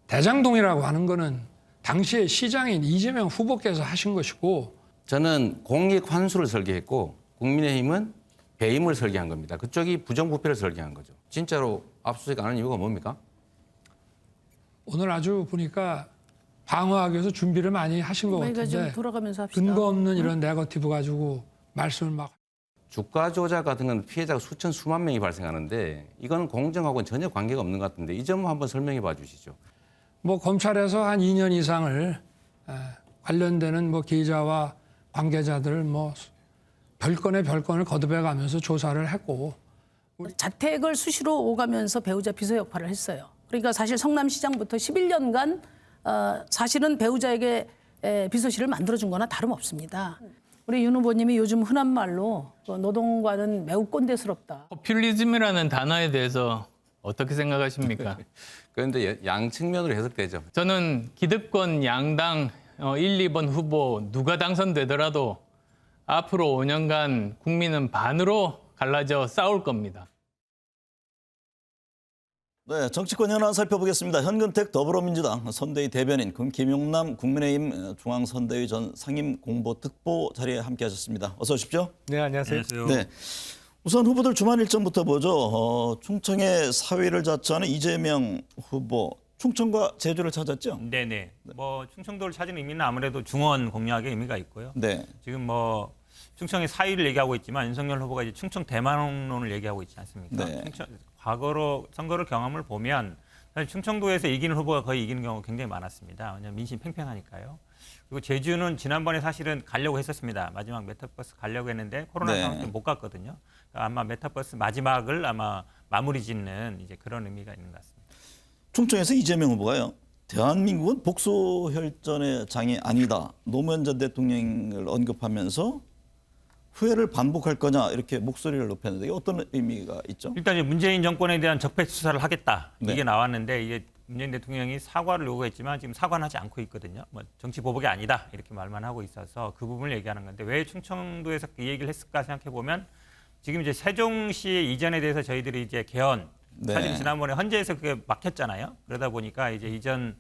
대장동이라고 하는 거는 당시에 시장인 이재명 후보께서 하신 것이고 저는 공익 환수를 설계했고 국민의힘은 배임을 설계한 겁니다. 그쪽이 부정부패를 설계한 거죠. 진짜로 압수수색 안 하는 이유가 뭡니까? 오늘 아주 보니까 방어하기 위해서 준비를 많이 하신 것 그러니까 같은데 좀 돌아가면서 합시다. 근거 없는 이런 네거티브 가지고 말씀을 막 주가 조작 같은 건 피해자가 수천 수만 명이 발생하는데 이건 공정하고는 전혀 관계가 없는 것 같은데 이 점 한번 설명해 봐 주시죠. 뭐 검찰에서 한 2년 이상을 관련되는 뭐 기자와 관계자들을 뭐 별건의 별건을 거듭해 가면서 조사를 했고 자택을 수시로 오가면서 배우자 비서 역할을 했어요. 그러니까 사실 성남시장부터 11년간 사실은 배우자에게 비서실을 만들어준 거나 다름없습니다. 우리 윤 후보님이 요즘 흔한 말로 노동과는 매우 꼰대스럽다. 포퓰리즘이라는 단어에 대해서 어떻게 생각하십니까? 그런데 양측면으로 해석되죠. 저는 기득권 양당 1, 2번 후보 누가 당선되더라도 앞으로 5년간 국민은 반으로 갈라져 싸울 겁니다. 네, 정치권 현안 살펴보겠습니다. 현근택 더불어민주당 선대위 대변인, 김용남 국민의힘 중앙선대위 전 상임공보특보 자리에 함께하셨습니다. 어서 오십시오. 네, 안녕하세요. 네, 우선 후보들 주말 일정부터 보죠. 충청의 사위를 자처하는 이재명 후보, 충청과 제주를 찾았죠? 네네. 뭐 충청도를 찾은 의미는 아무래도 중원 공략의 의미가 있고요. 네. 지금 뭐 충청의 사위를 얘기하고 있지만 윤석열 후보가 이제 충청 대망론을 얘기하고 있지 않습니까? 네. 과거로 선거를 경험을 보면 사실 충청도에서 이기는 후보가 거의 이기는 경우가 굉장히 많았습니다. 왜냐하면 민심 팽팽하니까요. 그리고 제주는 지난번에 사실은 가려고 했었습니다. 마지막 메타버스 가려고 했는데 코로나 네. 상황 때문에 못 갔거든요. 그러니까 아마 메타버스 마지막을 아마 마무리 짓는 이제 그런 의미가 있는 것 같습니다. 충청에서 이재명 후보가요. 대한민국은 복수혈전의 장이 아니다. 노무현 전 대통령을 언급하면서 후회를 반복할 거냐 이렇게 목소리를 높였는데 이게 어떤 의미가 있죠? 일단 이제 문재인 정권에 대한 적폐 수사를 하겠다 네. 이게 나왔는데 이게 문재인 대통령이 사과를 요구했지만 지금 사과는 하지 않고 있거든요. 뭐 정치 보복이 아니다 이렇게 말만 하고 있어서 그 부분을 얘기하는 건데 왜 충청도에서 이 얘기를 했을까 생각해 보면 지금 이제 세종시 이전에 대해서 저희들이 이제 개헌 네. 사실 지난번에 헌재에서 그게 막혔잖아요. 그러다 보니까 이제 이전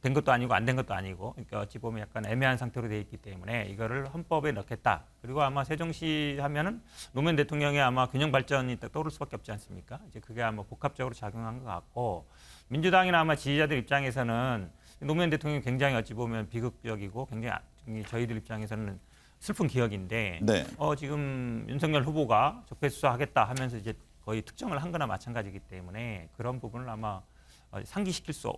된 것도 아니고 안 된 것도 아니고 그러니까 어찌 보면 약간 애매한 상태로 돼 있기 때문에 이거를 헌법에 넣겠다. 그리고 아마 세종시 하면은 노무현 대통령의 아마 균형 발전이 딱 떠오를 수밖에 없지 않습니까? 이제 그게 아마 복합적으로 작용한 것 같고 민주당이나 아마 지지자들 입장에서는 노무현 대통령이 굉장히 어찌 보면 비극적이고 굉장히 저희들 입장에서는 슬픈 기억인데 네. 지금 윤석열 후보가 적폐 수사하겠다 하면서 이제 거의 특정을 한 거나 마찬가지이기 때문에 그런 부분을 아마 상기시킬 수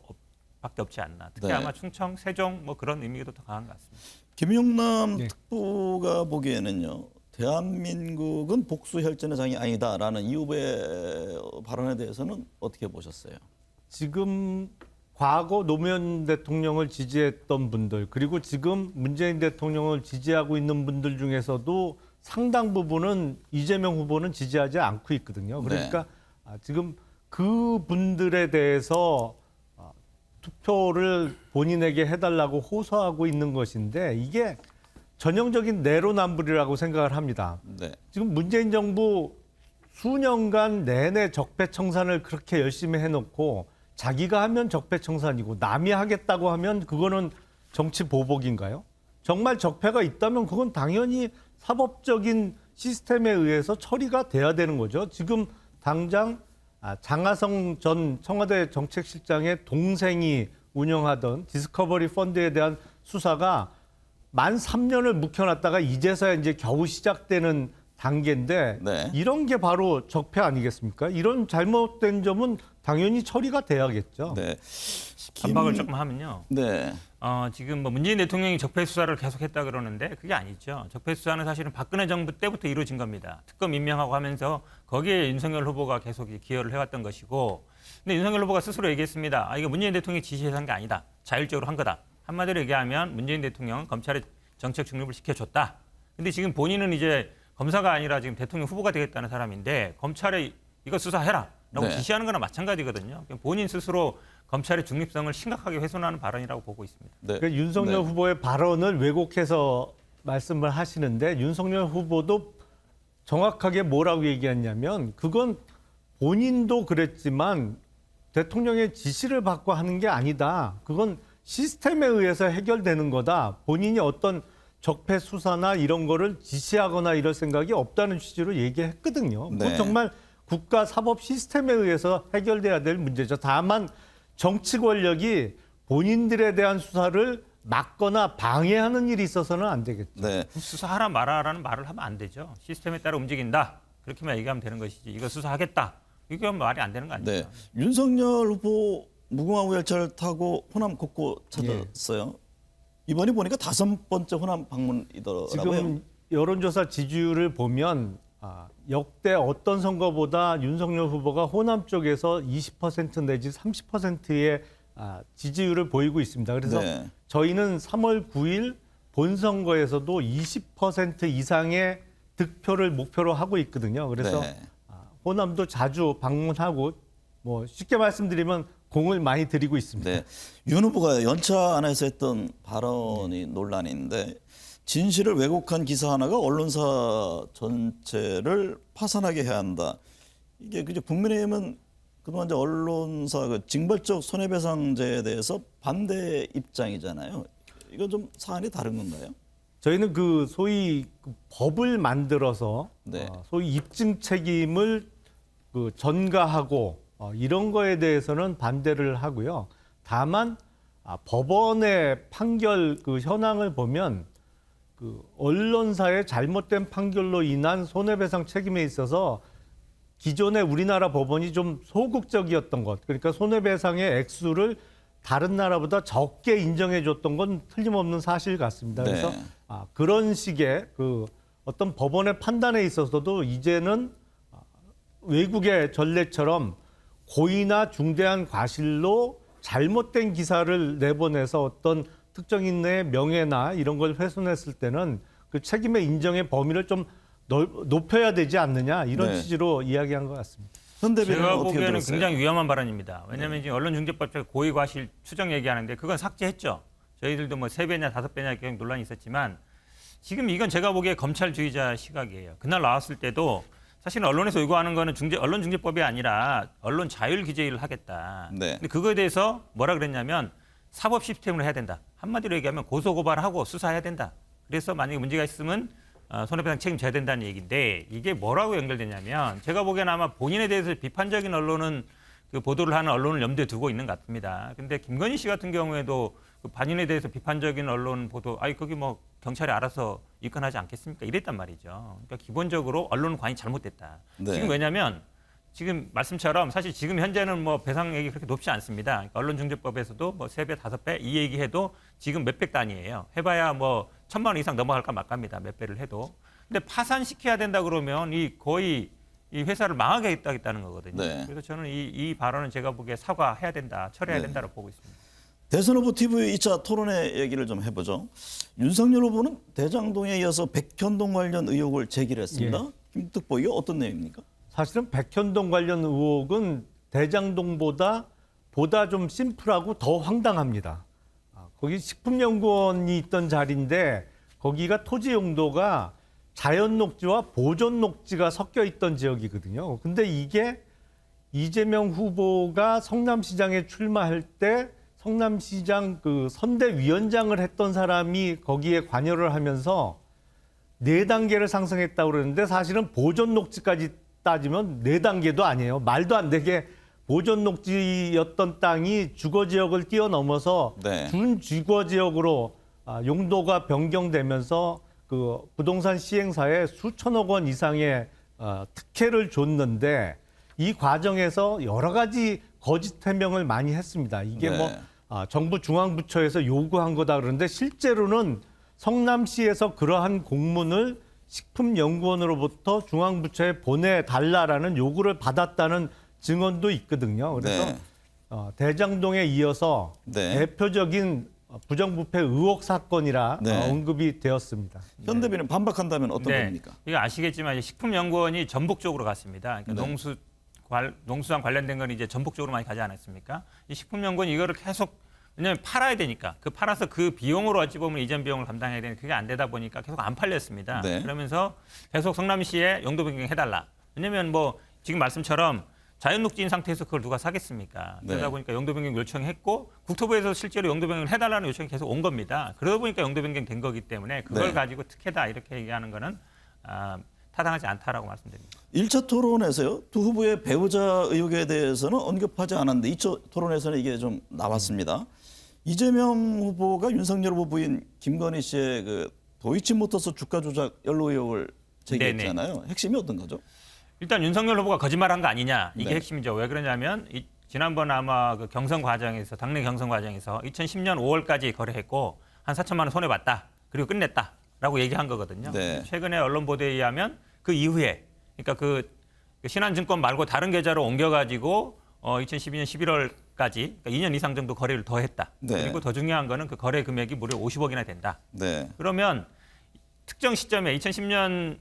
밖에 없지 않나. 특히 네. 아마 충청, 세종 뭐 그런 의미가 더 강한 것 같습니다. 김용남 네. 특보가 보기에는요. 대한민국은 복수혈전의 장이 아니다라는 이 후보의 발언에 대해서는 어떻게 보셨어요? 지금 과거 노무현 대통령을 지지했던 분들 그리고 지금 문재인 대통령을 지지하고 있는 분들 중에서도 상당 부분은 이재명 후보는 지지하지 않고 있거든요. 그러니까 지금 그 분들에 대해서 투표를 본인에게 해달라고 호소하고 있는 것인데 이게 전형적인 내로남불이라고 생각을 합니다. 네. 지금 문재인 정부 수년간 내내 적폐청산을 그렇게 열심히 해놓고 자기가 하면 적폐청산이고 남이 하겠다고 하면 그거는 정치 보복인가요? 정말 적폐가 있다면 그건 당연히 사법적인 시스템에 의해서 처리가 돼야 되는 거죠. 지금 당장 장하성 전 청와대 정책실장의 동생이 운영하던 디스커버리 펀드에 대한 수사가 만 3년을 묵혀놨다가 이제서야 이제 겨우 시작되는 단계인데 네. 이런 게 바로 적폐 아니겠습니까? 이런 잘못된 점은 당연히 처리가 돼야겠죠. 네. 반박을 조금 하면요. 네. 지금 뭐 문재인 대통령이 적폐 수사를 계속했다 그러는데 그게 아니죠. 적폐 수사는 사실은 박근혜 정부 때부터 이루어진 겁니다. 특검 임명하고 하면서 거기에 윤석열 후보가 계속 기여를 해왔던 것이고, 근데 윤석열 후보가 스스로 얘기했습니다. 이거 문재인 대통령이 지시해서 한 게 아니다. 자율적으로 한 거다. 한마디로 얘기하면 문재인 대통령은 검찰의 정책 중립을 지켜줬다. 근데 지금 본인은 이제 검사가 아니라 지금 대통령 후보가 되겠다는 사람인데 검찰에 이거 수사해라 라고 네. 지시하는 거나 마찬가지거든요. 본인 스스로 검찰의 중립성을 심각하게 훼손하는 발언이라고 보고 있습니다. 네. 그러니까 윤석열 네. 후보의 발언을 왜곡해서 말씀을 하시는데 윤석열 후보도 정확하게 뭐라고 얘기했냐면 그건 본인도 그랬지만 대통령의 지시를 받고 하는 게 아니다. 그건 시스템에 의해서 해결되는 거다. 본인이 어떤 적폐 수사나 이런 거를 지시하거나 이럴 생각이 없다는 취지로 얘기했거든요. 네. 그건 정말 국가 사법 시스템에 의해서 해결돼야 될 문제죠. 다만 정치 권력이 본인들에 대한 수사를 막거나 방해하는 일이 있어서는 안 되겠죠. 네. 수사하라 말아라는 말을 하면 안 되죠. 시스템에 따라 움직인다. 그렇게만 얘기하면 되는 것이지. 이거 수사하겠다. 이게 말이 안 되는 거 아니에요? 네. 윤석열 후보 무궁화 우열차를 타고 호남 곳곳 찾았어요. 이번에 보니까 5번째 호남 방문이더라고요. 지금 여론조사 지지율을 보면 역대 어떤 선거보다 윤석열 후보가 호남 쪽에서 20% 내지 30%의 지지율을 보이고 있습니다. 그래서 네. 저희는 3월 9일 본선거에서도 20% 이상의 득표를 목표로 하고 있거든요. 그래서 네. 호남도 자주 방문하고 뭐 쉽게 말씀드리면 공을 많이 들이고 있습니다. 네. 윤 후보가 연차 안에서 했던 발언이 논란인데 진실을 왜곡한 기사 하나가 언론사 전체를 파산하게 해야 한다. 이게 그저 국민의힘은 그동안 이제 언론사 그 징벌적 손해배상제에 대해서 반대 입장이잖아요. 이거 좀 사안이 다른 건가요? 저희는 그 소위 그 법을 만들어서 네. 소위 입증 책임을 그 전가하고 이런 거에 대해서는 반대를 하고요. 다만 법원의 판결 그 현황을 보면 그 언론사의 잘못된 판결로 인한 손해배상 책임에 있어서 기존의 우리나라 법원이 좀 소극적이었던 것, 그러니까 손해배상의 액수를 다른 나라보다 적게 인정해줬던 건 틀림없는 사실 같습니다. 네. 그래서 그런 식의 그 어떤 법원의 판단에 있어서도 이제는 외국의 전례처럼 고의나 중대한 과실로 잘못된 기사를 내보내서 어떤 특정인의 명예나 이런 걸 훼손했을 때는 그 책임의 인정의 범위를 좀 높여야 되지 않느냐 이런 네. 취지로 이야기한 것 같습니다. 현 대변인은 제가 어떻게 보기에는 들었어요? 굉장히 위험한 발언입니다. 왜냐하면 지금 언론중재법에 고의과실 추정 얘기하는데 그건 삭제했죠. 저희들도 뭐 3배냐 5배냐 계속 논란이 있었지만 지금 이건 제가 보기에 검찰주의자 시각이에요. 그날 나왔을 때도 사실은 언론에서 요구하는 거는 언론중재법이 아니라 언론 자율 기재를 하겠다. 네. 근데 그거에 대해서 뭐라 그랬냐면 사법 시스템으로 해야 된다. 한마디로 얘기하면 고소고발하고 수사해야 된다. 그래서 만약에 문제가 있으면 손해배상 책임져야 된다는 얘기인데 이게 뭐라고 연결되냐면 제가 보기에는 아마 본인에 대해서 비판적인 언론은 그 보도를 하는 언론을 염두에 두고 있는 것 같습니다. 근데 김건희 씨 같은 경우에도 그 반인에 대해서 비판적인 언론 보도, 거기 뭐 경찰이 알아서 입건하지 않겠습니까? 이랬단 말이죠. 그러니까 기본적으로 언론 관이 잘못됐다. 네. 지금 왜냐하면 지금 말씀처럼 사실 지금 현재는 뭐 배상액이 그렇게 높지 않습니다. 그러니까 언론중재법에서도 뭐 3배, 5배 이 얘기해도 지금 몇백 단위예요. 해봐야 뭐 1,000만 원 이상 넘어갈까 말까입니다. 몇 배를 해도. 근데 파산시켜야 된다 그러면 이 거의 이 회사를 망하게 하겠다는 거거든요. 네. 그래서 저는 이 발언은 제가 보기에 사과해야 된다, 철회해야 네. 된다고 보고 있습니다. 대선 후보 TV 2차 토론회 얘기를 좀 해보죠. 윤석열 후보는 대장동에 이어서 백현동 관련 의혹을 제기를 했습니다. 김특보, 이게 어떤 내용입니까? 사실은 백현동 관련 의혹은 대장동보다 좀 심플하고 더 황당합니다. 거기 식품연구원이 있던 자리인데 거기가 토지 용도가 자연 녹지와 보존 녹지가 섞여 있던 지역이거든요. 근데 이게 이재명 후보가 성남시장에 출마할 때 성남시장 그 선대위원장을 했던 사람이 거기에 관여를 하면서 4단계를 상승했다고 그러는데 사실은 보존 녹지까지 따지면 4단계도 아니에요. 말도 안 되게 보존 녹지였던 땅이 주거지역을 뛰어넘어서 네. 준주거지역으로 용도가 변경되면서 그 부동산 시행사에 수천억 원 이상의 특혜를 줬는데 이 과정에서 여러 가지 거짓 해명을 많이 했습니다. 이게 네. 뭐 정부 중앙부처에서 요구한 거다 그러는데 실제로는 성남시에서 그러한 공문을 식품연구원으로부터 중앙부처에 보내달라라는 요구를 받았다는 증언도 있거든요. 그래서 네. 대장동에 이어서 네. 대표적인 부정부패 의혹 사건이라 네. 언급이 되었습니다. 현 대변인 반박한다면 어떤 겁니까? 이거 아시겠지만 이제 식품연구원이 전북쪽으로 갔습니다. 그러니까 네. 농수산 관련된 건 이제 전북쪽으로 많이 가지 않았습니까? 이 식품연구원이 이거를 계속 왜냐하면 팔아야 되니까 팔아서 그 비용으로 어찌 보면 이전 비용을 감당해야 되는 그게 안 되다 보니까 계속 안 팔렸습니다. 네. 그러면서 계속 성남시에 용도 변경해달라. 왜냐하면 뭐 지금 말씀처럼 자연녹지인 상태에서 그걸 누가 사겠습니까? 네. 그러다 보니까 영도 변경 요청했고 국토부에서 실제로 영도 변경을 해달라는 요청이 계속 온 겁니다. 그러다 보니까 영도 변경 된 거기 때문에 그걸 네. 가지고 특혜다 이렇게 얘기하는 거는 타당하지 않다라고 말씀드립니다. 1차 토론에서요. 두 후보의 배우자 의혹에 대해서는 언급하지 않았는데 2차 토론에서는 이게 좀 나왔습니다. 이재명 후보가 윤석열 후보 부인 김건희 씨의 그 도이치모터스 주가 조작 연루 의혹을 제기했잖아요. 핵심이 어떤 거죠? 일단 윤석열 후보가 거짓말한 거 아니냐 이게 네. 핵심이죠. 왜 그러냐면 지난번 아마 그 경선 과정에서 당내 경선 과정에서 2010년 5월까지 거래했고 한 4천만 원 손해 봤다. 그리고 끝냈다라고 얘기한 거거든요. 네. 최근에 언론 보도에 의하면 그 이후에 그러니까 그 신한증권 말고 다른 계좌로 옮겨가지고 2012년 11월까지 그러니까 2년 이상 정도 거래를 더 했다. 네. 그리고 더 중요한 거는 그 거래 금액이 무려 50억이나 된다. 네. 그러면 특정 시점에 2010년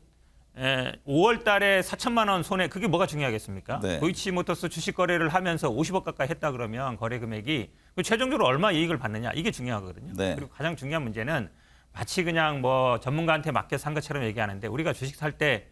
5월 달에 4천만 원 손해 그게 뭐가 중요하겠습니까? 네. 도이치모터스 주식 거래를 하면서 50억 가까이 했다 그러면 거래 금액이 최종적으로 얼마 이익을 받느냐 이게 중요하거든요. 네. 그리고 가장 중요한 문제는 마치 그냥 뭐 전문가한테 맡겨서 산 것처럼 얘기하는데 우리가 주식 살 때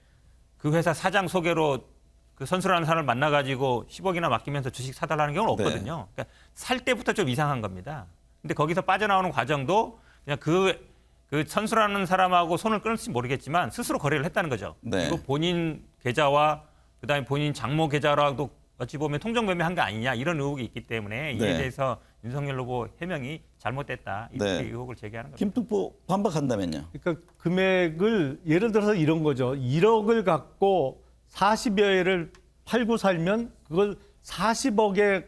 그 회사 사장 소개로 그 선수라는 사람을 만나가지고 10억이나 맡기면서 주식 사달라는 경우는 없거든요. 그러니까 살 때부터 좀 이상한 겁니다. 근데 거기서 빠져나오는 과정도 그냥 그 선수라는 사람하고 손을 끊을지 모르겠지만 스스로 거래를 했다는 거죠. 네. 그리고 본인 계좌와 그다음에 본인 장모 계좌라도 어찌 보면 통정 매매한 게 아니냐 이런 의혹이 있기 때문에 이에 네. 대해서 윤석열 후보 해명이 잘못됐다 이렇게 네. 의혹을 제기하는 겁니다. 김특보 반박한다면요. 그러니까 금액을 예를 들어서 이런 거죠. 1억을 갖고 40여 회를 팔고 살면 그걸 40억의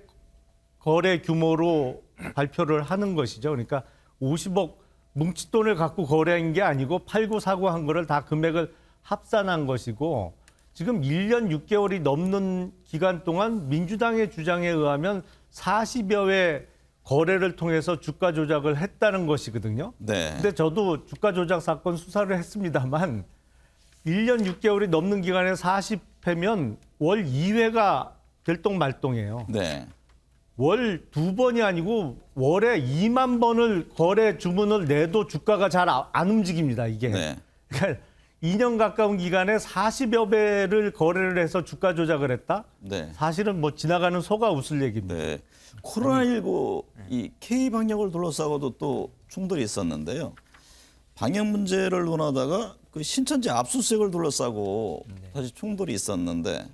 거래 규모로 발표를 하는 것이죠. 그러니까 50억 뭉칫돈을 갖고 거래한 게 아니고 팔고 사고 한 거를 다 금액을 합산한 것이고 지금 1년 6개월이 넘는 기간 동안 민주당의 주장에 의하면 40여 회 거래를 통해서 주가 조작을 했다는 것이거든요. 네. 근데 저도 주가 조작 사건 수사를 했습니다만 1년 6개월이 넘는 기간에 40회면 월 2회가 들똥말똥이에요. 네. 월 2번이 아니고 월에 2만 번을 거래 주문을 내도 주가가 잘 안 움직입니다, 이게. 네. 그러니까 2년 가까운 기간에 40여 배를 거래를 해서 주가 조작을 했다? 네. 사실은 뭐 지나가는 소가 웃을 얘기입니다. 네. 코로나19 이 K 방역을 둘러싸고도 또 충돌이 있었는데요. 방역 문제를 논하다가 그 신천지 압수수색을 둘러싸고 다시 충돌이 있었는데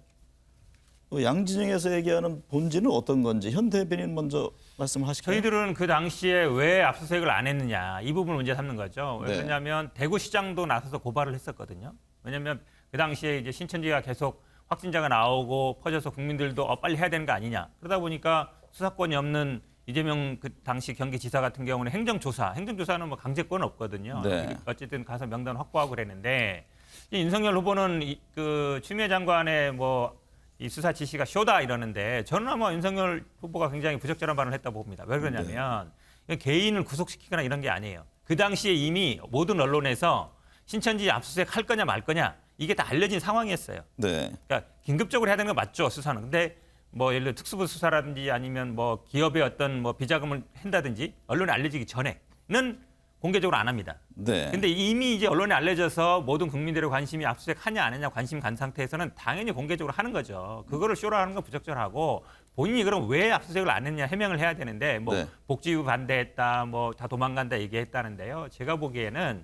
양진영에서 얘기하는 본질은 어떤 건지 현 대변인 먼저 말씀하실까요? 저희들은 그 당시에 왜 압수수색을 안 했느냐 이 부분을 문제 삼는 거죠. 네. 왜냐하면 대구시장도 나서서 고발을 했었거든요. 왜냐하면 그 당시에 이제 신천지가 계속 확진자가 나오고 퍼져서 국민들도 빨리 해야 되는 거 아니냐. 그러다 보니까 수사권이 없는 이재명 그 당시 경기지사 같은 경우는 행정조사는 뭐 강제권은 없거든요. 네. 어쨌든 가서 명단 확보하고 그랬는데 이 윤석열 후보는 그 추미애 장관의 뭐 이 수사 지시가 쇼다 이러는데 저는 아마 윤석열 후보가 굉장히 부적절한 발언을 했다고 봅니다. 왜 그러냐면 개인을 구속시키거나 이런 게 아니에요. 그 당시에 이미 모든 언론에서 신천지 압수수색 할 거냐 말 거냐 이게 다 알려진 상황이었어요. 네. 그러니까 긴급적으로 해야 되는 거 맞죠, 수사는. 근데 뭐 예를 들어 특수부 수사라든지 아니면 뭐 기업의 어떤 뭐 비자금을 한다든지 언론에 알려지기 전에는 공개적으로 안 합니다. 네. 근데 이미 이제 언론에 알려져서 모든 국민들의 관심이 압수수색 하냐 안 하냐 관심 간 상태에서는 당연히 공개적으로 하는 거죠. 그거를 쇼로 하는 건 부적절하고 본인이 그럼 왜 압수수색을 안 했냐 해명을 해야 되는데 뭐 네. 복지부 반대했다, 뭐 다 도망간다 얘기했다는데요. 제가 보기에는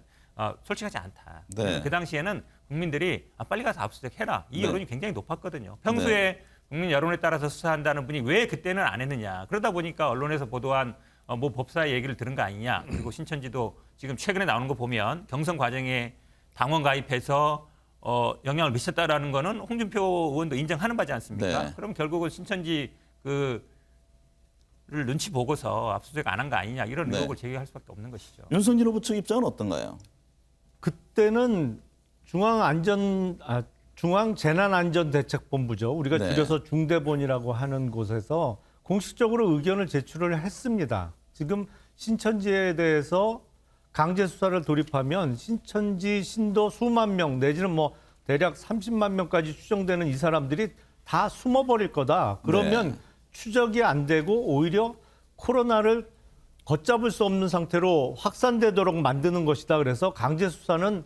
솔직하지 않다. 네. 그 당시에는 국민들이 빨리 가서 압수수색 해라. 이 네. 여론이 굉장히 높았거든요. 평소에 국민 여론에 따라서 수사한다는 분이 왜 그때는 안 했느냐. 그러다 보니까 언론에서 보도한 뭐 법사의 얘기를 들은 거 아니냐. 그리고 신천지도 지금 최근에 나오는 거 보면 경선 과정에 당원 가입해서 영향을 미쳤다라는 거는 홍준표 의원도 인정하는 바지 않습니까? 네. 그럼 결국은 신천지 를 눈치 보고서 압수수색 안 한 거 아니냐 이런 네. 의혹을 제기할 수밖에 없는 것이죠. 윤석열 후보 측 입장은 어떤가요? 그때는 중앙재난안전대책본부죠. 우리가 네. 줄여서 중대본이라고 하는 곳에서 공식적으로 의견을 제출을 했습니다. 지금 신천지에 대해서 강제 수사를 돌입하면 신천지 신도 수만 명 내지는 뭐 대략 30만 명까지 추정되는 이 사람들이 다 숨어버릴 거다. 그러면 네. 추적이 안 되고 오히려 코로나를 걷잡을 수 없는 상태로 확산되도록 만드는 것이다. 그래서 강제 수사는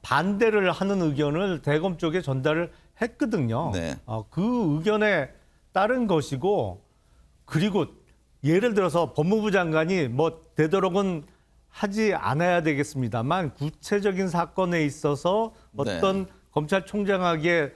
반대를 하는 의견을 대검 쪽에 전달을 했거든요. 네. 그 의견에 따른 것이고, 그리고 예를 들어서 법무부 장관이 뭐 되도록은 하지 않아야 되겠습니다만 구체적인 사건에 있어서 어떤 검찰총장에게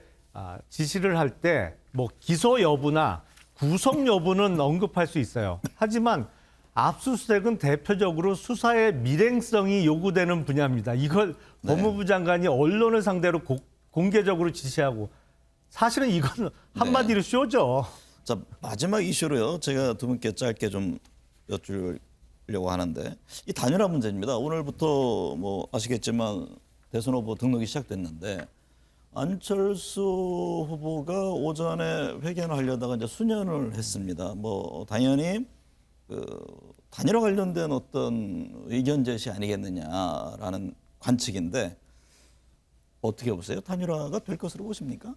지시를 할 때 뭐 기소 여부나 구속 여부는 언급할 수 있어요. 하지만 압수수색은 대표적으로 수사의 밀행성이 요구되는 분야입니다. 이걸 법무부 장관이 언론을 상대로 공개적으로 지시하고, 사실은 이건 한마디로 쇼죠. 자, 마지막 이슈로요. 제가 두 분께 짧게 좀 여쭈려고 하는데, 이 단일화 문제입니다. 오늘부터 뭐 아시겠지만 대선 후보 등록이 시작됐는데, 안철수 후보가 오전에 회견을 하려다가 이제 수년을 했습니다. 뭐 당연히 단일화 관련된 어떤 의견 제시 아니겠느냐라는 관측인데, 어떻게 보세요? 단일화가 될 것으로 보십니까?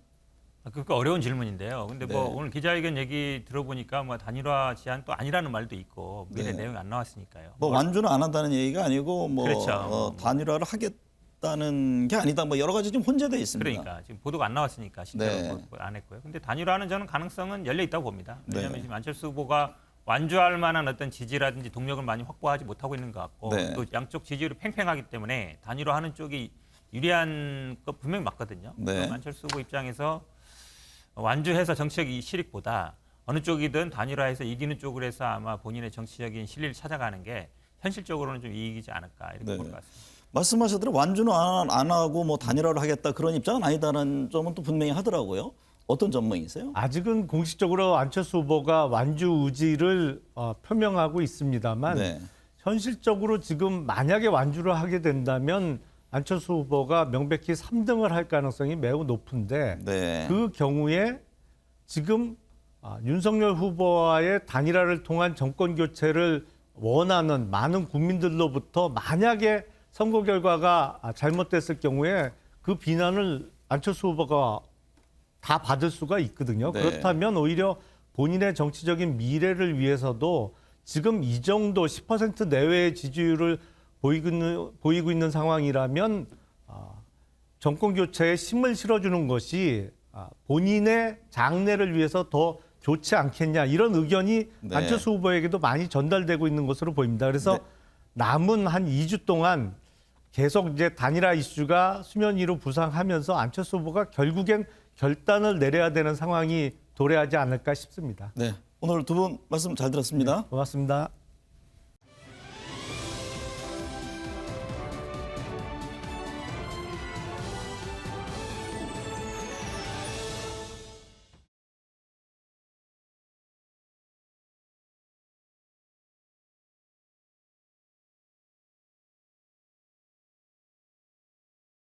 그러니까 어려운 질문인데요. 근데 뭐 네. 오늘 기자회견 얘기 들어보니까 뭐 단일화 제안 또 아니라는 말도 있고 미래 네. 내용이 안 나왔으니까요. 뭐 완주는 안 한다는 얘기가 아니고 뭐 그렇죠. 단일화를 하겠다는 게 아니다. 뭐 여러 가지 좀 혼재돼 있습니다. 그러니까 지금 보도가 안 나왔으니까 실제로 네. 보도 안 했고요. 근데 단일화는 저는 가능성은 열려 있다고 봅니다. 왜냐하면 네. 지금 안철수 후보가 완주할 만한 어떤 지지라든지 동력을 많이 확보하지 못하고 있는 것 같고 네. 또 양쪽 지지율이 팽팽하기 때문에 단일화하는 쪽이 유리한 거 분명히 맞거든요. 네. 그럼 안철수 후보 입장에서 완주해서 정치적 실익보다 어느 쪽이든 단일화해서 이기는 쪽으로 해서 아마 본인의 정치적인 실리를 찾아가는 게 현실적으로는 좀 이익이지 않을까 이렇게 네. 보는 것 같습니다. 말씀하셨대로 완주는 안 하고 뭐 단일화를 하겠다 그런 입장은 아니다라는 점은 또 분명히 하더라고요. 어떤 전망이세요? 아직은 공식적으로 안철수 후보가 완주 의지를 표명하고 있습니다만, 네. 현실적으로 지금 만약에 완주를 하게 된다면 안철수 후보가 명백히 3등을 할 가능성이 매우 높은데, 네. 그 경우에 지금 윤석열 후보와의 단일화를 통한 정권 교체를 원하는 많은 국민들로부터 만약에 선거 결과가 잘못됐을 경우에 그 비난을 안철수 후보가 다 받을 수가 있거든요. 네. 그렇다면 오히려 본인의 정치적인 미래를 위해서도 지금 이 정도 10% 내외의 지지율을 보이고 있는 상황이라면 정권 교체에 힘을 실어주는 것이 본인의 장래를 위해서 더 좋지 않겠냐, 이런 의견이 네. 안철수 후보에게도 많이 전달되고 있는 것으로 보입니다. 그래서 네. 남은 한 2주 동안 계속 이제 단일화 이슈가 수면 위로 부상하면서 안철수 후보가 결국엔 결단을 내려야 되는 상황이 도래하지 않을까 싶습니다. 네. 오늘 두 분 말씀 잘 들었습니다. 고맙습니다.